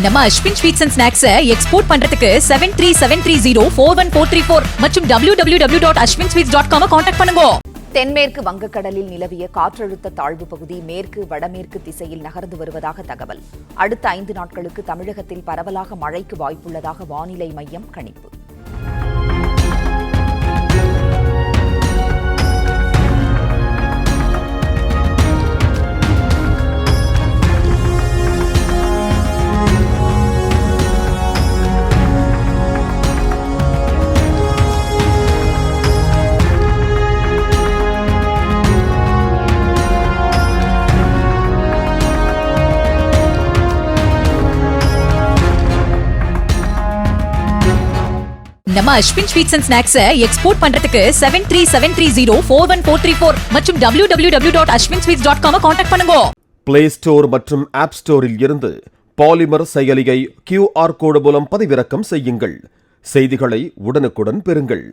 நம்ம Ashwin sweets and snacks export பண்றதுக்கு 7373041434 மற்றும் www.ashwinsweets.com கான்டாக்ட் பண்ணுங்க. தென்மேற்கு வங்கக்கடலில் நிலவிய காற்றழுத்த தாழ்வு பகுதி மேற்கு வடமேற்கு திசையில் நகர்ந்து வருவதாக தகவல். அடுத்த 5 நாட்களுக்கு தமிழகத்தில் பரவலாக மழைக்கு வாய்ப்புள்ளதாக வானிலை மையம் கணிப்பு. நம்ம Ashwin sweets and snacks export பண்றதுக்கு 7373041434 மற்றும் www.ashwinsweets.com கான்டாக்ட் பண்ணுங்க. பிளே ஸ்டோர் மற்றும் ஆப் ஸ்டோரில் இருந்து பாலிமர் செயலியை QR கோடு மூலம் பதிவிறக்கம் செய்யுங்கள். செய்திகளை உடனுக்குடன் பெறுங்கள்.